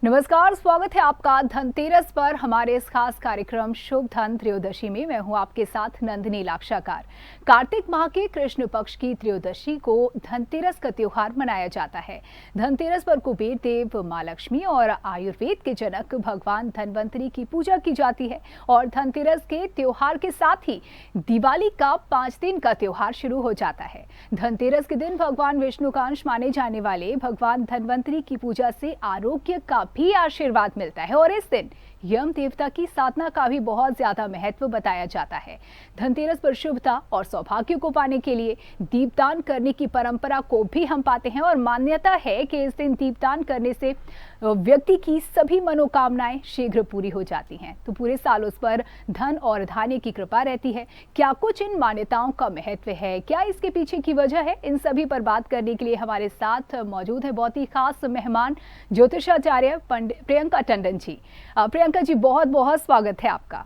नमस्कार, स्वागत है आपका धनतेरस पर हमारे इस खास कार्यक्रम शुभ धन त्रयोदशी में। मैं हूं आपके साथ नंदिनी लाक्षाकार। कार्तिक माह के कृष्ण पक्ष की त्रयोदशी को धनतेरस का त्योहार मनाया जाता है। धनतेरस पर कुबेर देव, मां लक्ष्मी और आयुर्वेद के जनक भगवान धनवंतरी की पूजा की जाती है। और धनतेरस के त्योहार के साथ ही दिवाली का 5 दिन का त्योहार शुरू हो जाता है। धनतेरस के दिन भगवान विष्णु का अंश माने जाने वाले भगवान धनवंतरी की पूजा से आरोग्य का भी आशीर्वाद मिलता है और इस दिन यम देवता की साधना का भी बहुत ज्यादा महत्व बताया जाता है। धनतेरस पर शुभता और सौभाग्य को पाने के लिए दीपदान करने की परंपरा को भी हम पाते हैं और मान्यता है कि इस दिन दीपदान करने से व्यक्ति की सभी मनोकामनाएं शीघ्र पूरी हो जाती हैं। तो पूरे साल उस पर धन और धान्य की कृपा रहती है। क्या कुछ इन मान्यताओं का महत्व है, क्या इसके पीछे की वजह है, इन सभी पर बात करने के लिए हमारे साथ मौजूद है बहुत ही खास मेहमान ज्योतिषाचार्य पंडित प्रियंका टंडन जी। प्रियंका जी, बहुत बहुत स्वागत है आपका।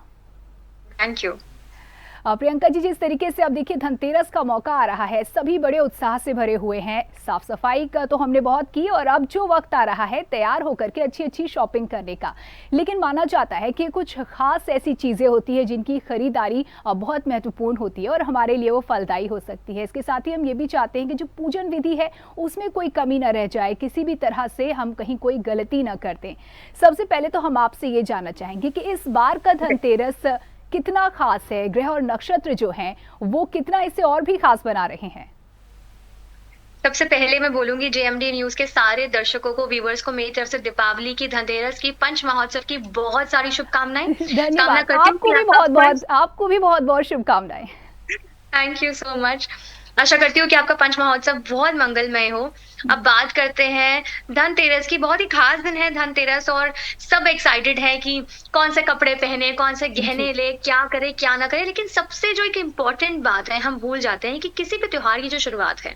Thank you. प्रियंका जी, जिस तरीके से अब देखिए धनतेरस का मौका आ रहा है, सभी बड़े उत्साह से भरे हुए हैं। साफ सफाई का तो हमने बहुत की और अब जो वक्त आ रहा है तैयार होकर के अच्छी अच्छी शॉपिंग करने का। लेकिन माना जाता है कि कुछ खास ऐसी चीजें होती है जिनकी खरीदारी बहुत महत्वपूर्ण होती है और हमारे लिए वो फलदायी हो सकती है। इसके साथ ही हम ये भी चाहते हैं कि जो पूजन विधि है उसमें कोई कमी न रह जाए, किसी भी तरह से हम कहीं कोई गलती न कर दें। सबसे पहले तो हम आपसे ये जानना चाहेंगे कि इस बार का धनतेरस कितना खास है, ग्रह और नक्षत्र जो हैं वो कितना इसे और भी खास बना रहे हैं। सबसे पहले मैं बोलूंगी जेएमडी न्यूज के सारे दर्शकों को, व्यूवर्स को मेरी तरफ से दीपावली की, धनतेरस की, पंच महोत्सव की बहुत सारी शुभकामनाएं। धन्यवाद। आपको भी बहुत बहुत शुभकामनाएं। Thank you so much. आशा करती हूँ कि आपका पंच महोत्सव बहुत मंगलमय हो। अब बात करते हैं धनतेरस की। बहुत ही खास दिन है धनतेरस और सब एक्साइटेड है कि कौन से कपड़े पहने, कौन से गहने ले, क्या करे क्या ना करे। लेकिन सबसे जो एक इम्पोर्टेंट बात है, हम भूल जाते हैं कि किसी भी त्योहार की जो शुरुआत है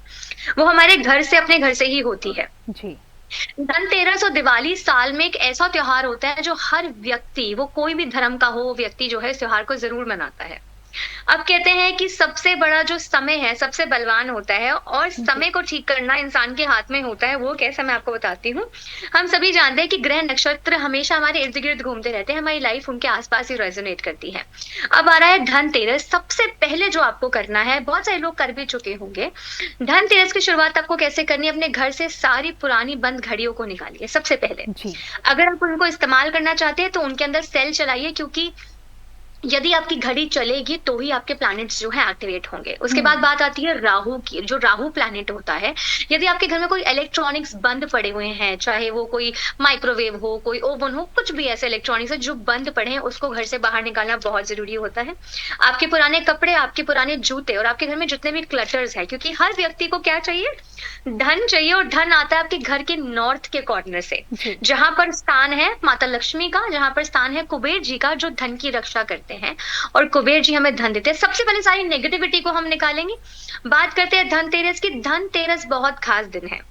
वो हमारे घर से, अपने घर से ही होती है जी। धनतेरस और दिवाली साल में एक ऐसा त्योहार होता है जो हर व्यक्ति, वो कोई भी धर्म का हो, व्यक्ति जो है इस त्योहार को जरूर मनाता है। अब कहते हैं कि सबसे बड़ा जो समय है सबसे बलवान होता है और समय को ठीक करना इंसान के हाथ में होता है। वो कैसा, मैं आपको बताती हूँ। हम सभी जानते हैं कि ग्रह नक्षत्र हमेशा हमारे इर्द गिर्द घूमते रहते हैं, हमारी लाइफ उनके आसपास ही रेजोनेट करती है। अब आ रहा है धनतेरस। सबसे पहले जो आपको करना है, बहुत सारे लोग कर भी चुके होंगे, धनतेरस की शुरुआत आपको कैसे करनी है, अपने घर से सारी पुरानी बंद घड़ियों को निकालिए। सबसे पहले अगर आप उनको इस्तेमाल करना चाहते हैं तो उनके अंदर सेल चलाइए, क्योंकि यदि आपकी घड़ी चलेगी तो ही आपके प्लैनेट्स जो है एक्टिवेट होंगे। उसके बाद बात आती है राहु की। जो राहु प्लैनेट होता है, यदि आपके घर में कोई इलेक्ट्रॉनिक्स बंद पड़े हुए हैं, चाहे वो कोई माइक्रोवेव हो, कोई ओवन हो, कुछ भी ऐसे इलेक्ट्रॉनिक्स है जो बंद पड़े हैं, उसको घर से बाहर निकालना बहुत जरूरी होता है। आपके पुराने कपड़े, आपके पुराने जूते और आपके घर में जितने भी क्लटर्स है, क्योंकि हर व्यक्ति को क्या चाहिए, धन चाहिए। और धन आता है आपके घर के नॉर्थ के कॉर्नर से, जहां पर स्थान है माता लक्ष्मी का, जहां पर स्थान है कुबेर जी का, जो धन की रक्षा करते हैं और कुबेर जी हमें धन देते हैं। सबसे पहले सारी नेगेटिविटी को हम निकालेंगे। बात करते हैं धनतेरस की। धनतेरस बहुत खास दिन है।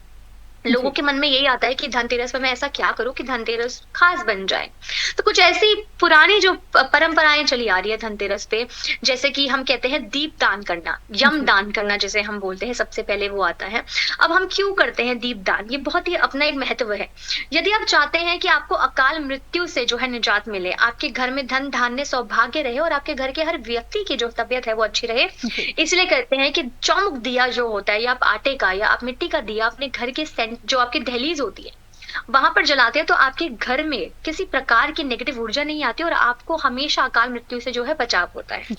लोगों के मन में यही आता है कि धनतेरस पर मैं ऐसा क्या करूं कि धनतेरस खास बन जाए। तो कुछ ऐसी पुरानी जो परंपराएं चली आ रही है धनतेरस पे, जैसे कि हम कहते हैं दीप दान करना, यम दान करना जैसे हम बोलते हैं, सबसे पहले वो आता है। अब हम क्यों करते हैं दीप दान, ये बहुत ही अपना एक महत्व है। यदि आप चाहते हैं कि आपको अकाल मृत्यु से जो है निजात मिले, आपके घर में धन धान्य सौभाग्य रहे और आपके घर के हर व्यक्ति की जो तबियत है वो अच्छी रहे, इसलिए कहते हैं कि चौमुख दिया जो होता है, या आप आटे का या आप मिट्टी का दिया अपने घर के जो आपकी दहलीज होती है वहां पर जलाते हैं, तो आपके घर में किसी प्रकार की नेगेटिव ऊर्जा नहीं आती और आपको हमेशा अकाल मृत्यु से जो है बचाव होता है।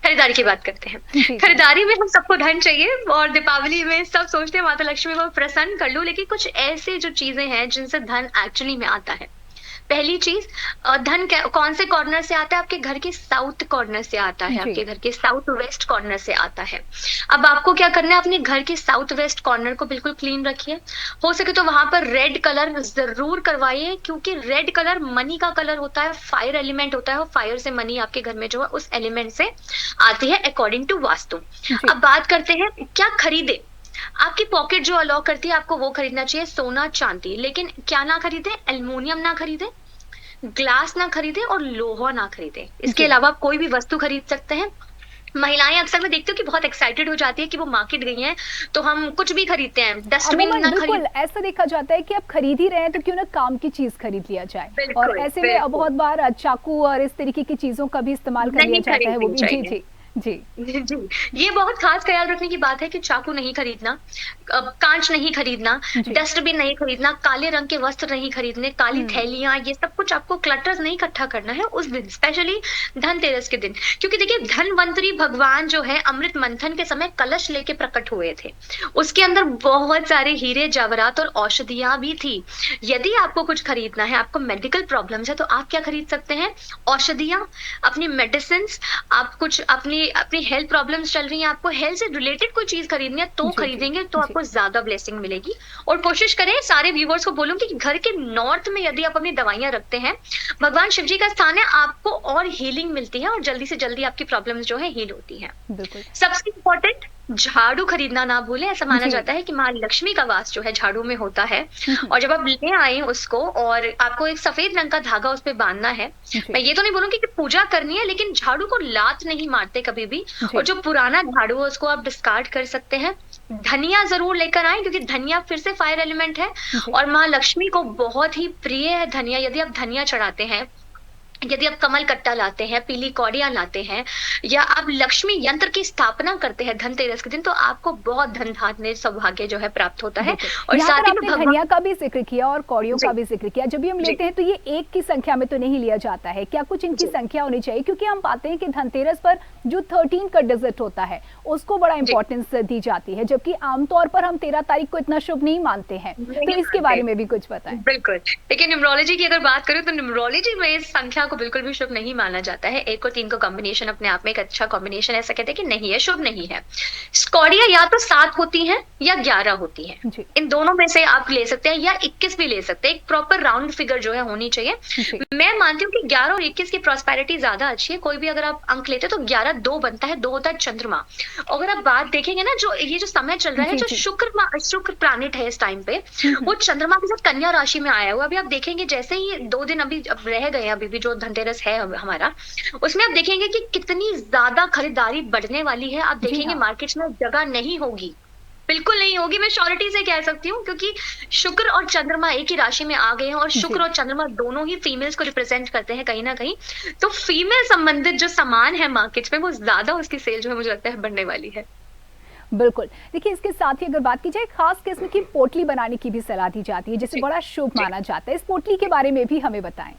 खरीदारी की बात करते हैं। खरीदारी में हम सबको धन चाहिए और दीपावली में सब सोचते हैं माता लक्ष्मी को प्रसन्न कर लूं, लेकिन कुछ ऐसे जो चीजें हैं जिनसे धन एक्चुअली में आता है। पहली चीज, धन कौन से कॉर्नर से आता है, आपके घर के साउथ कॉर्नर से आता है, आपके घर के साउथ वेस्ट कॉर्नर से आता है। अब आपको क्या करना है, अपने घर के साउथ वेस्ट कॉर्नर को बिल्कुल क्लीन रखिए। हो सके तो वहां पर रेड कलर जरूर करवाइए, क्योंकि रेड कलर मनी का कलर होता है, फायर एलिमेंट होता है और फायर से मनी आपके घर में जो है उस एलिमेंट से आती है अकॉर्डिंग टू वास्तु। अब बात करते हैं क्या खरीदे। आपकी पॉकेट जो अलाउ करती है आपको वो खरीदना चाहिए, सोना चांदी। लेकिन क्या ना खरीदे, एल्युमिनियम ना खरीदे, ग्लास ना खरीदे और लोहा ना खरीदे। इसके अलावा कोई भी वस्तु खरीद सकते हैं महिलाएं अक्सर मैं देखती हूँ कि बहुत एक्साइटेड हो जाती है कि वो मार्केट गई हैं, तो हम कुछ भी खरीदते हैं, डस्टबिन अमूमन ना बिल्कुल खरीद। ऐसा देखा जाता है कि आप खरीद ही रहे हैं तो क्यों ना काम की चीज खरीद लिया जाए, और बिल्कुल, ऐसे में बिल्कुल। बहुत बार चाकू और इस तरीके की चीजों का भी इस्तेमाल कर लिया नहीं जाता है, वो खरीदनी भी। जी चाहिए। जी जी जी, ये बहुत ख़ास ख़्याल रखने की बात है कि चाकू नहीं खरीदना, काँच नहीं खरीदना, जी। डस्टबिन नहीं खरीदना, काले रंग के वस्त्र नहीं खरीदने, काली हम्म। थैलियाँ, ये सब कुछ आपको क्लटर्स नहीं इकट्ठा करना है उस दिन, स्पेशली धनतेरस के दिन। क्योंकि देखिए धनवंतरी भगवान जो है अमृत मंथन के समय कलश लेके प्रकट हुए थे। उसके अंदर बहुत सारे हीरे जवाहरात और औषधियाँ भी थी। यदि आपको कुछ खरीदना है, आपको मेडिकल प्रॉब्लम्स है, तो आप क्या खरीद सकते हैं? औषधियाँ, अपनी मेडिसिन्स, आप कुछ अपनी अपनी हेल्थ प्रॉब्लम्स चल रही हैं, आपको हेल्थ से रिलेटेड कोई चीज़ खरीदनी है तो जी जी खरीदेंगे तो जी। आपको ज़्यादा ब्लेसिंग मिलेगी। और कोशिश करें, सारे व्यूअर्स को बोलूँगी कि घर के नॉर्थ में यदि आप अपनी दवाइयाँ रखते हैं, भगवान शिव जी का स्थान है, आपको और हीलिंग मिलती है और जल्दी से जल्दी आपकी प्रॉब्लम्स जो है हील होती हैं। बिल्कुल। सबसे इम्पोर्टेंट, झाड़ू खरीदना ना भूलें। ऐसा माना जी। जाता है कि माँ लक्ष्मी का वास जो है झाड़ू में होता है। हम्म। और जब आप ले आएँ उसको, और आपको एक सफ़ेद रंग का धागा उस पे बाँधना है। जी मैं ये तो नहीं बोलूँगी कि पूजा करनी है, लेकिन झाड़ू को लात नहीं मारते कभी भी। और जी जो पुराना झाड़ू है उसको आप डिस्कार्ड कर सकते हैं। धनिया ज़रूर लेकर आएँ, क्योंकि धनिया फिर से फायर एलिमेंट है जी। और माँ लक्ष्मी को बहुत ही प्रिय है धनिया। यदि आप धनिया चढ़ाते हैं, यदि आप कमल कट्टा लाते हैं, पीली कौड़ियाँ लाते हैं, या आप लक्ष्मी यंत्र की स्थापना करते हैं धनतेरस के दिन, तो आपको बहुत धन धान्य सौभाग्य जो है प्राप्त होता है। बिल्कुल। और यहाँ पर साथ ही में आपने भगवान। धनिया का भी ज़िक्र किया और कौड़ियों जी, का भी ज़िक्र किया। जब भी हम जी, लेते हैं तो ये एक की संख्या में तो नहीं लिया जाता है। क्या कुछ इनकी जी, संख्या होनी चाहिए? क्योंकि हम पाते हैं कि धनतेरस पर जो 13 का डिजिट होता है, उसको बड़ा जी। इम्पोर्टेंस दी जाती है, जबकि आमतौर पर हम 13 तारीख को इतना शुभ नहीं मानते हैं। तो नहीं इसके मानते। बारे में भी कुछ बताएँ। बिल्कुल। देखिए न्यूमरोलॉजी की अगर बात करें तो न्यूमरोलॉजी में इस संख्या को बिल्कुल भी शुभ नहीं माना जाता है। 1 और 3 का कॉम्बिनेशन अपने आप में एक अच्छा कॉम्बिनेशन है, ऐसा कहते हैं कि नहीं है, शुभ नहीं है। कौड़ियाँ या तो 7 होती हैं या 11 होती हैं। जी इन दोनों में से आप ले सकते हैं, या 21 भी ले सकते हैं। एक प्रॉपर राउंड फिगर जो है होनी चाहिए। जी मैं मानती हूँ कि 11 और 21 की प्रॉस्पेरिटी ज़्यादा अच्छी है। कोई भी अगर आप अंक लेते हैं तो 11 2 बनता है, 2 होता है चंद्रमा। अगर आप बात देखेंगे ना, जो ये जो समय चल रहा है, जी जो जी। शुक्र प्लैनेट है इस टाइम पे, हम्म। वो चंद्रमा के साथ कन्या राशि में आया हुआ है। अभी आप देखेंगे जैसे ही 2 दिन अभी अब रह गए हैं, अभी भी जो धनतेरस है हमारा, उसमें आप देखेंगे कि कितनी ज़्यादा खरीदारी बढ़ने वाली है। आप जी देखेंगे हाँ। मार्केट्स में जगह नहीं होगी, बिल्कुल नहीं होगी, मैं श्योरिटी से कह सकती हूँ, क्योंकि शुक्र और चंद्रमा एक ही राशि में आ गए हैं और शुक्र जी और चंद्रमा दोनों ही फीमेल्स को रिप्रेजेंट करते हैं कहीं न कहीं। तो फीमेल संबंधित जो सामान है मार्केट्स में, वो ज़्यादा उसकी सेल जो है मुझे लगता है बढ़ने वाली है। बिल्कुल। देखिए, इसके साथ ही अगर बात की जाए, खास किस्म की पोटली बनाने की भी सलाह दी जाती है, जिसे जी, बड़ा शुभ जी। माना जाता है। इस पोटली के बारे में भी हमें बताएँ।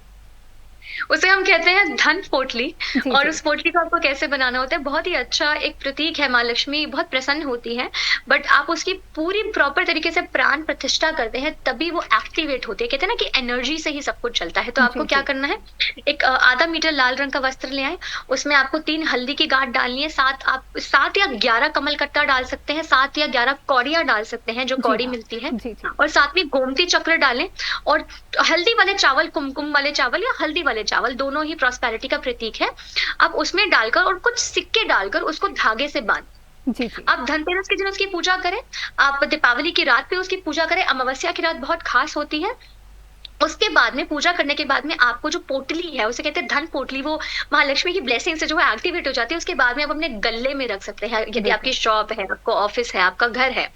उसे हम कहते हैं धन पोटली। जी और जी उस पोटली को आपको कैसे बनाना होता है, बहुत ही अच्छा एक प्रतीक है, माँ लक्ष्मी बहुत प्रसन्न होती हैं, बट आप उसकी पूरी प्रॉपर तरीके से प्राण प्रतिष्ठा करते हैं तभी वो एक्टिवेट होती है। कहते हैं ना कि एनर्जी से ही सब कुछ चलता है। तो जी आपको क्या जी करना है, एक आधा मीटर लाल रंग का वस्त्र ले आए, उसमें आपको 3 हल्दी की गांठ डालनी है, 7 या 11 कमल कट्टा डाल सकते हैं, 7 या 11 कौड़ियाँ डाल सकते हैं जो जी कौड़ी हाँ। मिलती है, जी जी और साथ में गोमती चक्र डालें। और हल्दी वाले चावल, कुमकुम वाले चावल या हल्दी वाले चावल, दोनों ही प्रॉस्पेरिटी का प्रतीक है। आप उसमें डालकर और कुछ सिक्के डालकर उसको धागे से बांध। जी जी आप धनतेरस के दिन उसकी पूजा करें, आप दीपावली की रात पे उसकी पूजा करें, अमावस्या की रात बहुत खास होती है। उसके बाद में, पूजा करने के बाद में, आपको जो पोटली है उसे कहते हैं धन पोटली, वो महालक्ष्मी की ब्लेसिंग से जो है एक्टिवेट हो जाती है। उसके बाद में आप अपने गले में रख सकते हैं, यदि बिल्कुल। आपकी शॉप है, आपको ऑफिस है, आपका घर है,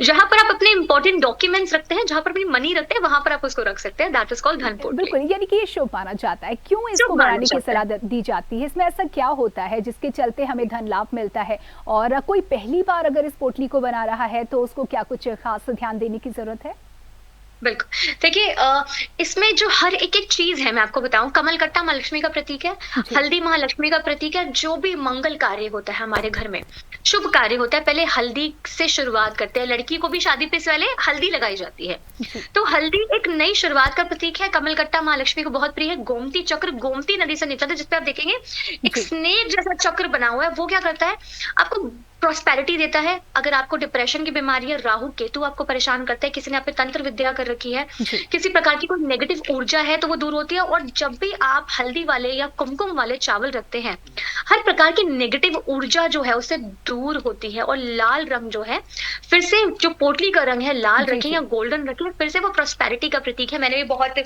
जहां पर आप अपने इंपॉर्टेंट डॉक्यूमेंट्स रखते हैं, जहां पर अपनी मनी रखते हैं, वहां पर आप उसको रख सकते हैं। दैट इज कॉल्ड धन पोटली। बिल्कुल, यानी कि ये शुभ माना जाता है। क्यों शुभ इसको माना बनाने की जाता है। सलाह दी जाती है? इसमें ऐसा क्या होता है जिसके चलते हमें धन लाभ मिलता है? और कोई पहली बार अगर इस पोटली को बना रहा है तो उसको क्या कुछ खास ध्यान देने की जरूरत है? बिल्कुल। देखिए इसमें जो हर एक-एक चीज़ है मैं आपको बताऊँ, कमल कट्टा माँ लक्ष्मी का प्रतीक है, जी हल्दी महालक्ष्मी का प्रतीक है। जो भी मंगल कार्य होता है हमारे घर में, शुभ कार्य होता है, पहले हल्दी से शुरुआत करते हैं। लड़की को भी शादी पे से पहले हल्दी लगाई जाती है। जी तो हल्दी एक नई शुरुआत का प्रतीक है। कमल कट्टा माँ लक्ष्मी को बहुत प्रिय है। गोमती चक्र गोमती नदी से निकलता है, जिस पे आप देखेंगे एक जी स्नेक जैसा चक्र बना हुआ है। वो क्या करता है, आपको प्रॉस्पेरिटी देता है। अगर आपको डिप्रेशन की बीमारी है, राहु केतु आपको परेशान करते हैं, किसी ने आप पे तंत्र विद्या कर रखी है, जी किसी प्रकार की कोई नेगेटिव ऊर्जा है तो वो दूर होती है। और जब भी आप हल्दी वाले या कुमकुम वाले चावल रखते हैं, हर प्रकार की नेगेटिव ऊर्जा जो है उससे दूर होती है। और लाल रंग जो है, फिर से जो पोटली का रंग है लाल जी रखें जी या गोल्डन रखें, फिर से वो प्रॉस्पेरिटी का प्रतीक है। मैंने भी बहुत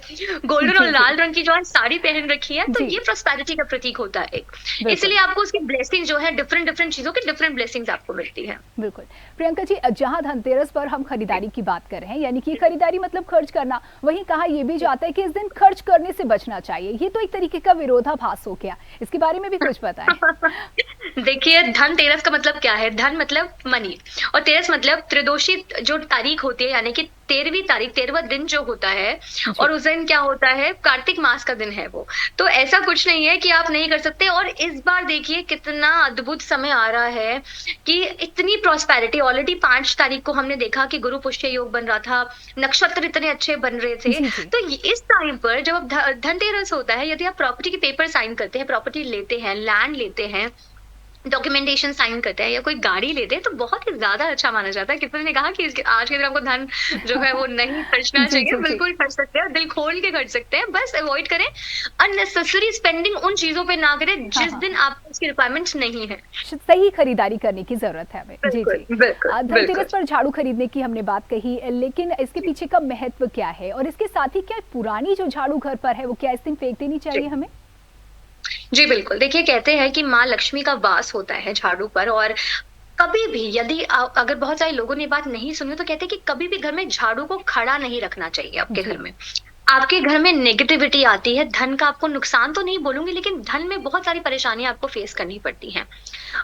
गोल्डन और जी जी लाल रंग की जो है साड़ी पहन रखी है, तो जी ये प्रॉस्पेरिटी का प्रतीक होता है एक। बिल्कुल इसलिए आपको उसकी ब्लेसिंग जो है, डिफरेंट डिफरेंट चीजों की डिफरेंट ब्लेसिंग्स आपको मिलती है। बिल्कुल। प्रियंका जी, जहां धनतेरस पर हम खरीदारी की बात कर रहे हैं, यानी कि खरीदारी मतलब खर्च करना, वहीं कहा यह भी जाता है कि इस दिन खर्च करने से बचना चाहिए। ये तो एक तरीके का विरोधाभास हो गया, इसके बारे में भी कुछ बताएं। देखिए, धनतेरस का मतलब क्या है? धन मतलब मनी, और तेरस मतलब त्रिदोषी जो तारीख होती है, यानी कि 13वीं तारीख, 13वां दिन जो होता है। जी और उस दिन क्या होता है, कार्तिक मास का दिन है वो। तो ऐसा कुछ नहीं है कि आप नहीं कर सकते। और इस बार देखिए कितना अद्भुत समय आ रहा है कि इतनी प्रॉस्पेरिटी। ऑलरेडी 5 तारीख को हमने देखा कि गुरु पुष्य योग बन रहा था, नक्षत्र इतने अच्छे बन रहे थे। जी जी तो इस टाइम पर जब अब धनतेरस होता है, यदि आप प्रॉपर्टी के पेपर साइन करते हैं, प्रॉपर्टी लेते हैं, लैंड लेते हैं, डॉक्यूमेंटेशन साइन करते हैं या कोई गाड़ी लेते हैं, तो बहुत ही ज्यादा अच्छा माना जाता है। किसी ने कहा कि आज के दिन आपको धन जो है वो नहीं खर्चना जी चाहिए। जी जी बिल्कुल खर्च सकते हैं, दिल खोल के खर्च सकते हैं, बस अवॉइड करें अननेसेसरी स्पेंडिंग। उन चीजों पे ना करें हाँ जिस हाँ दिन आपको उसकी रिक्वायरमेंट्स नहीं है। सही खरीदारी करने की जरूरत है हमें। जी बिल्कुल जी। बिल्कुल बिल्कुल। धनतेरस पर झाड़ू खरीदने की हमने बात कही, लेकिन इसके पीछे का महत्व क्या है, और इसके साथ ही क्या पुरानी जो झाड़ू घर पर है वो क्या इस दिन फेंक देनी चाहिए हमें? जी, बिल्कुल। देखिए, कहते हैं कि माँ लक्ष्मी का वास होता है झाड़ू पर। और कभी भी यदि अगर बहुत सारे लोगों ने ये बात नहीं सुनी, तो कहते हैं कि कभी भी घर में झाड़ू को खड़ा नहीं रखना चाहिए आपके जी घर में। आपके घर में नेगेटिविटी आती है, धन का आपको नुकसान तो नहीं बोलूँगी, लेकिन धन में बहुत सारी परेशानियाँ आपको फेस करनी पड़ती हैं।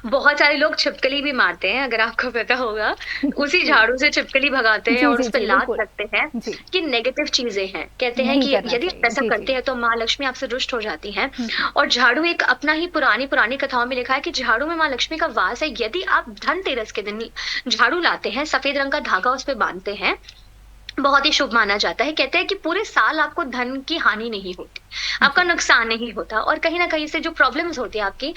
बहुत सारे लोग छिपकली भी मारते हैं, अगर आपको पता होगा। उसी जी झाड़ू से छिपकली भगाते हैं जी और जी उस पे जी लात बिल्कुल। रखते हैं जी कि नेगेटिव चीज़ें हैं। कहते हैं नहीं कि करना यदि आप चाहिए। ऐसा जी जी करते हैं तो माँ लक्ष्मी आपसे रुष्ट हो जाती हैं। हम्म। और झाड़ू एक अपना ही पुरानी पुरानी कथाओं में लिखा है कि झाड़ू में माँ लक्ष्मी का वास है। यदि आप धनतेरस के दिन झाड़ू लाते हैं, सफेद रंग का धागा उस पे बांधते हैं, बहुत ही शुभ माना जाता है। कहते हैं कि पूरे साल आपको धन की हानि नहीं होती, आपका जी नुकसान नहीं होता, और कहीं न कहीं से जो प्रॉब्लम्स होती है आपकी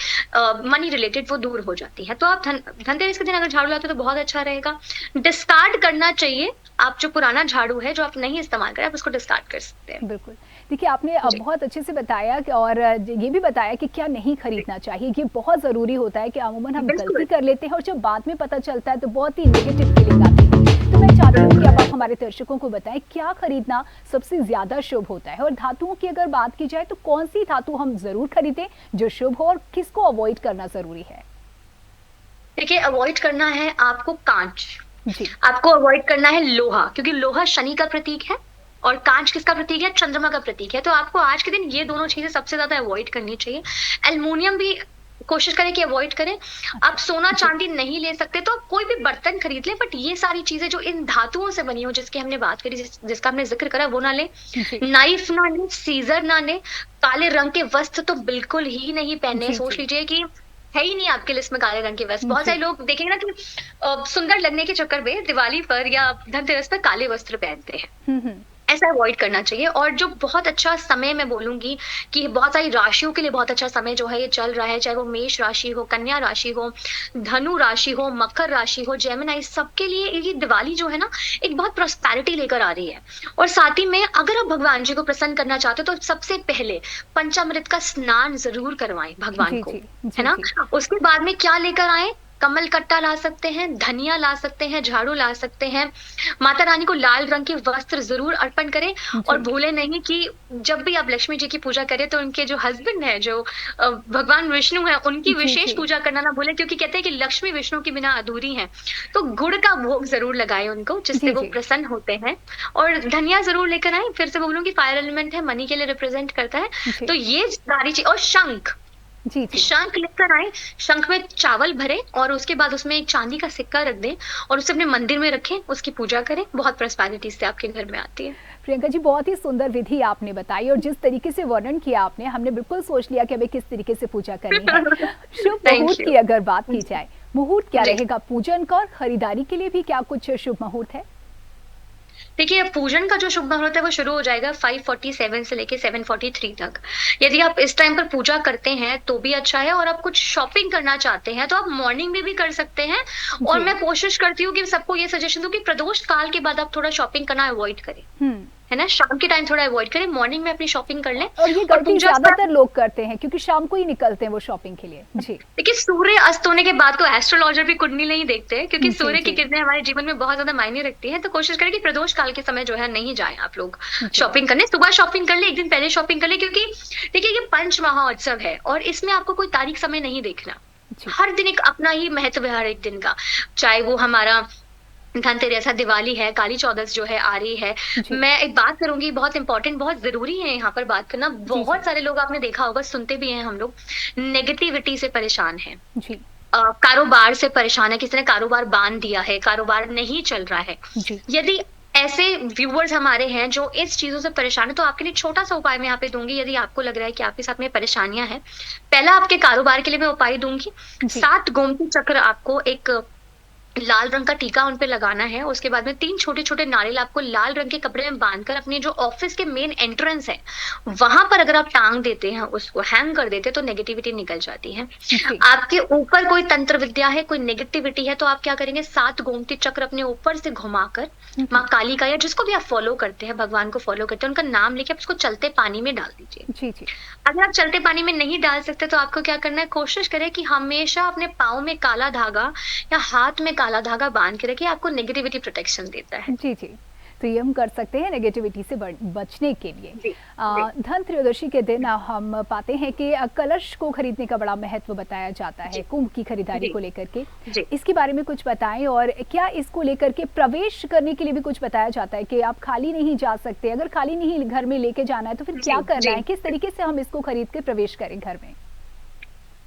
मनी रिलेटेड, वो दूर हो जाती है। तो आप धनतेरस के दिन अगर झाड़ू लाते हो तो बहुत अच्छा रहेगा। डिस्कार्ड करना चाहिए। आप जो पुराना झाड़ू है, जो आप नहीं इस्तेमाल करें, आप उसको डिस्कार्ड कर सकते हैं। बिल्कुल। देखिए, आपने जी, बहुत अच्छे से बताया कि, और ये भी बताया कि क्या नहीं खरीदना चाहिए। ये बहुत ज़रूरी होता है कि अमूमन हम गलती बिल्कुल, कर लेते हैं और जब बाद में पता चलता है तो बहुत ही नेगेटिव फीलिंग आती है। तो मैं चाहती हूँ कि बिल्कुल। अब आप हमारे दर्शकों को बताएं क्या खरीदना सबसे ज़्यादा शुभ होता है, और धातुओं की अगर बात की जाए तो कौन सी धातु हम ज़रूर खरीदें जो शुभ हो, और किसको अवॉइड करना ज़रूरी है? देखिए, अवॉइड करना है आपको काँच, जी आपको अवॉइड करना है लोहा, क्योंकि लोहा शनि का प्रतीक है। और काँच किसका प्रतीक है? चंद्रमा का प्रतीक है। तो आपको आज के दिन ये दोनों चीज़ें सबसे ज़्यादा अवॉइड करनी चाहिए। एल्युमिनियम भी कोशिश करें कि अवॉइड करें। आप अच्छा जी सोना-चांदी नहीं ले सकते तो आप कोई भी बर्तन खरीद लें, बट ये सारी चीज़ें जो इन धातुओं से बनी हो, जिसकी हमने बात करी, जिसका हमने ज़िक्र करा, वो ना लें। जी नाइफ ना लें, सीज़र ना लें, काले रंग के वस्त्र तो बिल्कुल ही नहीं पहने। जी सोच जी लीजिए कि है ही नहीं आपकी लिस्ट में काले रंग के वस्त्र। बहुत जी सारे लोग देखेंगे ना कि सुंदर लगने के चक्कर में दिवाली पर या धनतेरस पर काले वस्त्र पहनते हैं। हम्म। ऐसा अवॉइड करना चाहिए। और जो बहुत अच्छा समय मैं बोलूँगी कि बहुत सारी राशियों के लिए बहुत अच्छा समय जो है ये चल रहा है, चाहे वो मेष राशि हो, कन्या राशि हो, धनु राशि हो, मकर राशि हो, जेमिनी, सबके लिए ये दिवाली जो है ना, एक बहुत प्रॉस्पेरिटी लेकर आ रही है। और साथ ही में अगर आप भगवान जी को प्रसन्न करना चाहते हो, तो सबसे पहले पंचामृत का स्नान ज़रूर करवाएँ भगवान जी को, जी है जी ना? जी उसके बाद में क्या लेकर आएँ? कमल कट्टा ला सकते हैं, धनिया ला सकते हैं, झाड़ू ला सकते हैं। माता रानी को लाल रंग के वस्त्र ज़रूर अर्पण करें। और जी भूलें नहीं कि जब भी आप लक्ष्मी जी की पूजा करें, तो उनके जो हस्बैंड हैं, जो भगवान विष्णु हैं, उनकी जी विशेष जी पूजा करना ना भूलें, क्योंकि कहते हैं कि लक्ष्मी विष्णु के बिना अधूरी हैं। तो गुड़ का भोग ज़रूर लगाएँ उनको, जिससे जी वो जी प्रसन्न होते हैं। और धनिया ज़रूर लेकर आएँ। फिर से बोलूँ कि फायर एलिमेंट है, मनी के लिए रिप्रेज़ेंट करता है। जी तो ये सारी और शंख, जी जी शंख लेकर आएँ, शंख में चावल भरें और उसके बाद उसमें एक चांदी का सिक्का रख दें और उसे अपने मंदिर में रखें, उसकी पूजा करें। बहुत प्रॉस्पेरिटी इससे आपके घर में आती है। प्रियंका जी, बहुत ही सुंदर विधि आपने बताई, और जिस तरीके से वर्णन किया आपने, हमने बिल्कुल सोच लिया कि हमें किस तरीके से पूजा करनी है। शुभ थैंक मुहूर्त यू। की अगर बात की जाए, मुहूर्त क्या जी। रहेगा पूजन का, और खरीदारी के लिए भी क्या कुछ शुभ मुहूर्त है? देखिए, पूजन का जो शुभ मुहूर्त है वो शुरू हो जाएगा 5:47 से लेके 7:43 तक। यदि आप इस टाइम पर पूजा करते हैं तो भी अच्छा है, और आप कुछ शॉपिंग करना चाहते हैं तो आप मॉर्निंग में भी कर सकते हैं। और जी। मैं कोशिश करती हूँ कि सबको ये सजेशन दूँ कि प्रदोष काल के बाद आप थोड़ा शॉपिंग करना अवॉइड करें, हम्म। है ना? शाम के टाइम थोड़ा अवॉइड करें, मॉर्निंग में अपनी शॉपिंग कर लें और ये और गलती पूजा स्टार्ट। ज्यादातर लोग करते हैं क्योंकि शाम को ही निकलते हैं वो शॉपिंग के लिए। जी। देखिए, सूर्य अस्त होने के बाद तो एस्ट्रोलॉजर भी कुंडली नहीं देखते हैं, क्योंकि जी। सूर्य की जी। किरणें हमारे जीवन में बहुत ज्यादा मायने रखती हैं। तो कोशिश करें कि प्रदोष काल के समय जो है नहीं जाएं आप लोग जी। शॉपिंग करने। सुबह शॉपिंग कर ले, एक दिन पहले शॉपिंग कर ले, क्योंकि देखिए ये पंच महाउत्सव है और इसमें आपको कोई तारीख समय नहीं देखना। जी। हर दिन एक अपना ही महत्व है हर एक दिन का, चाहे वो हमारा धनतेरस है, दिवाली है, काली चौदस जो है आ रही है। जी। मैं एक बात करूँगी, बहुत इम्पोर्टेंट, बहुत ज़रूरी है यहाँ पर बात करना। जी। जी। बहुत सारे लोग, आपने देखा होगा, सुनते भी हैं हम लोग, नेगेटिविटी से परेशान हैं। जी। कारोबार से परेशान है, किसी ने कारोबार बाँध दिया है, कारोबार नहीं चल रहा है। जी। यदि ऐसे व्यूअर्स हमारे हैं जो इस चीज़ों से परेशान हैं, तो आपके लिए छोटा-सा उपाय मैं यहाँ पे दूँगी। यदि आपको लग रहा है कि आपके साथ में परेशानियाँ हैं, पहला आपके कारोबार के लिए मैं उपाय दूँगी। जी। 7 गोमती चक्र आपको एक लाल रंग का टीका उन पे लगाना है। उसके बाद में 3 छोटे-छोटे नारियल आपको लाल रंग के कपड़े में बाँधकर अपने जो ऑफ़िस के मेन एंट्रेंस है, वहाँ पर अगर आप टाँग देते हैं, उसको हैंग कर देते हैं, तो नेगेटिविटी निकल जाती है। जी। आपके ऊपर कोई तंत्र विद्या है, कोई नेगेटिविटी है, तो आप क्या करेंगे, 7 गोमती चक्र अपने ऊपर से घुमाकर माँ काली का, या जिसको भी आप फ़ॉलो करते हैं, भगवान को फ़ॉलो करते हैं, उनका नाम लेके आप उसको चलते पानी में डाल दीजिए। जी। जी। अगर आप चलते पानी में नहीं डाल सकते, तो आपको क्या करना है, कोशिश करें कि हमेशा अपने पाँव में काला धागा या हाथ में काला धागा बांध के रखिए, आपको नेगेटिविटी प्रोटेक्शन देता है। जी। जी। तो ये हम कर सकते हैं नेगेटिविटी से बचने के लिए। जी, जी, धन त्रयोदशी के दिन हम पाते हैं कि कलश को खरीदने का बड़ा महत्व बताया जाता है जी, कुंभ की खरीदारी जी, को लेकर के। जी। इसके बारे में कुछ बताएं, और क्या इसको लेकर के प्रवेश करने के लिए भी कुछ बताया जाता है कि आप खाली नहीं जा सकते? अगर खाली नहीं घर में लेके जाना है तो फिर क्या जी, करना जी। है, किस तरीके से हम इसको खरीद के प्रवेश करें घर में?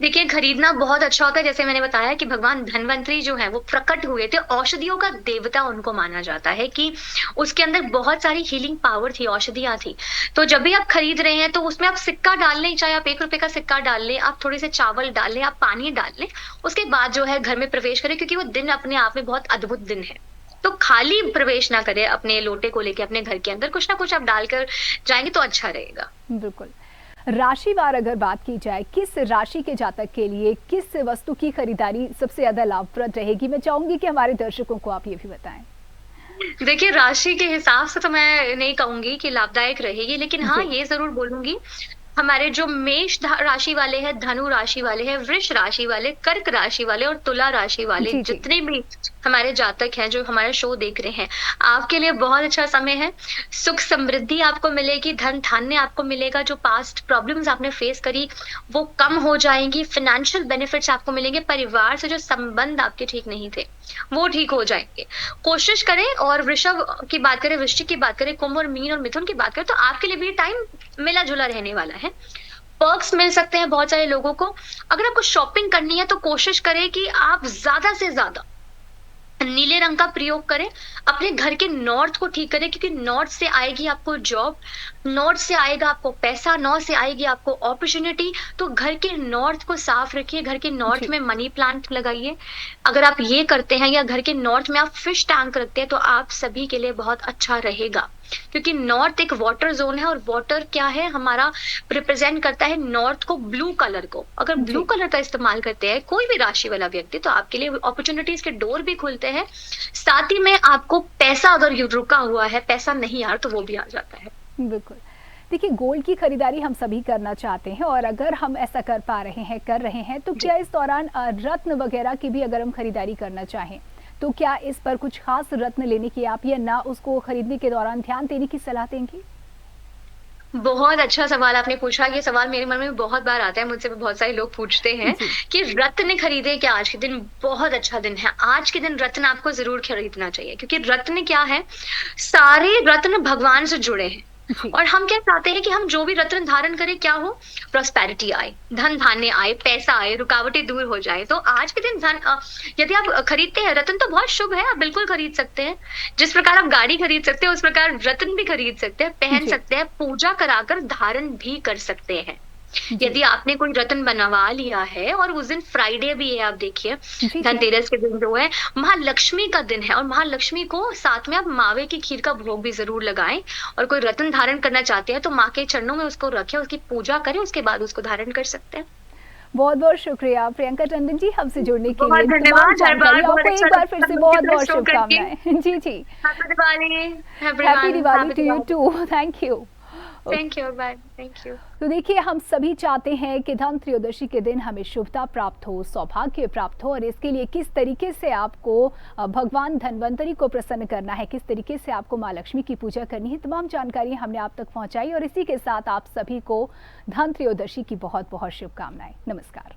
देखिए, खरीदना बहुत अच्छा होता है। जैसे मैंने बताया कि भगवान धन्वंतरी जो हैं वो प्रकट हुए थे, औषधियों का देवता उनको माना जाता है, कि उसके अंदर बहुत सारी हीलिंग पावर थी, औषधियाँ थी। तो जब भी आप खरीद रहे हैं तो उसमें आप सिक्का डाल लें, चाहे आप ₹1 का सिक्का डाल लें, आप थोड़े से चावल डाल लें, आप पानी डाल लें, उसके बाद जो है घर में प्रवेश करें, क्योंकि वो दिन अपने आप में बहुत अद्भुत दिन है। तो खाली प्रवेश ना करें, अपने लोटे को लेके अपने घर के अंदर कुछ ना कुछ आप डालकर जाएँगे तो अच्छा रहेगा। बिल्कुल। राशिवार अगर बात की जाए, किस राशि के जातक के लिए किस वस्तु की खरीदारी सबसे ज्यादा लाभप्रद रहेगी? मैं चाहूंगी कि हमारे दर्शकों को आप ये भी बताएं। देखिए, राशि के हिसाब से तो मैं नहीं कहूँगी कि लाभदायक रहेगी, लेकिन हाँ, जी। ये ज़रूर बोलूँगी, हमारे जो मेष राशि वाले हैं, धनु राशि वाले हैं, वृष राशि वाले, कर्क राशि वाले और तुला राशि वाले, जी। जी। जितने भी हमारे जातक हैं जो हमारा शो देख रहे हैं, आपके लिए बहुत अच्छा समय है। सुख समृद्धि आपको मिलेगी, धन धान्य आपको मिलेगा, जो पास्ट प्रॉब्लम्स आपने फेस करी वो कम हो जाएंगी, फाइनेंशियल बेनिफिट्स आपको मिलेंगे, परिवार से जो संबंध आपके ठीक नहीं थे वो ठीक हो जाएंगे। कोशिश करें, और वृषभ की बात करें, वृश्चिक की बात करें, कुंभ और मीन और मिथुन की बात करें, तो आपके लिए भी टाइम मिला जुला रहने वाला है। पर्क्स मिल सकते हैं बहुत सारे लोगों को। अगर आपको शॉपिंग करनी है तो कोशिश करें कि आप ज्यादा से ज्यादा नीले रंग का प्रयोग करें, अपने घर के नॉर्थ को ठीक करें, क्योंकि नॉर्थ से आएगी आपको जॉब, नॉर्थ से आएगा आपको पैसा, नॉर्थ से आएगी आपको अपॉर्चुनिटी। तो घर के नॉर्थ को साफ रखिए, घर के नॉर्थ जी। में मनी प्लांट लगाइए। अगर आप ये करते हैं, या घर के नॉर्थ में आप फिश टैंक रखते हैं, तो आप सभी के लिए बहुत अच्छा रहेगा, क्योंकि नॉर्थ एक वाटर जोन है, और वाटर क्या है, हमारा रिप्रेजेंट करता है नॉर्थ को, ब्लू कलर को। अगर ब्लू जी। कलर का इस्तेमाल करते हैं कोई भी राशि वाला व्यक्ति, तो आपके लिए अपॉर्चुनिटीज के डोर भी खुलते हैं। साथ ही में आपको पैसा, अगर रुका हुआ है, पैसा नहीं आ रहा, तो वो भी आ जाता है। बिल्कुल। देखिए, गोल्ड की खरीदारी हम सभी करना चाहते हैं, और अगर हम ऐसा कर रहे हैं तो जी। क्या इस दौरान रत्न वगैरह की भी अगर हम खरीदारी करना चाहें तो क्या इस पर कुछ खास रत्न लेने की आप, या ना उसको खरीदने के दौरान ध्यान देने की सलाह देंगी? बहुत अच्छा सवाल आपने पूछा। ये सवाल मेरे मन में बहुत बार आता है, मुझसे भी बहुत सारे लोग पूछते हैं जी। कि रत्न खरीदे क्या आज के दिन? बहुत अच्छा दिन है। आज के दिन रत्न आपको ज़रूर खरीदना चाहिए, क्योंकि रत्न क्या है, सारे रत्न भगवान से जुड़े हैं। जी। और हम क्या चाहते हैं कि हम जो भी रत्न धारण करें, क्या हो, प्रॉस्पेरिटी आए, धन धान्य आए, पैसा आए, रुकावटें दूर हो जाए। तो आज के दिन यदि आप खरीदते हैं रत्न, तो बहुत शुभ है, आप बिल्कुल खरीद सकते हैं। जिस प्रकार आप गाड़ी खरीद सकते हैं, उस प्रकार रत्न भी खरीद सकते हैं, पहन जी। सकते हैं, पूजा कराकर धारण भी कर सकते हैं। जी यदि आपने कोई रत्न बनवा लिया है और उस दिन फ्राइडे भी है, आप देखिए जी जी। धनतेरस के दिन जो है महालक्ष्मी का दिन है, और महालक्ष्मी को साथ में आप मावे की खीर का भोग भी जरूर लगाएं। और कोई रत्न धारण करना चाहते हैं तो माँ के चरणों में उसको रखें, उसकी पूजा करें, उसके बाद उसको धारण कर सकते हैं। बहुत बहुत शुक्रिया प्रियंका टंडन जी हमसे जुड़ने के बहुत लिए, तमाम धन्यवाद, हर बार जानकारी, बहुत आपको अच्छा एक बार फिर लगता है से आपके बहुत साथ बहुत शो करके। शुभकामनाएं। जी जी। Happy Diwali happy everyone, Diwali happy to you Diwali. To. Thank you. Thank you, bye, thank you. तो देखिए, हम सभी चाहते हैं कि धन त्रयोदशी के दिन हमें शुभता प्राप्त हो, सौभाग्य प्राप्त हो, और इसके लिए किस तरीके से आपको भगवान धन्वंतरी को प्रसन्न करना है, किस तरीके से आपको माँ लक्ष्मी की पूजा करनी है, तमाम जानकारी हमने आप तक पहुंचाई। और इसी के साथ आप सभी को धन त्रयोदशी की बहुत बहुत शुभकामनाएं। नमस्कार।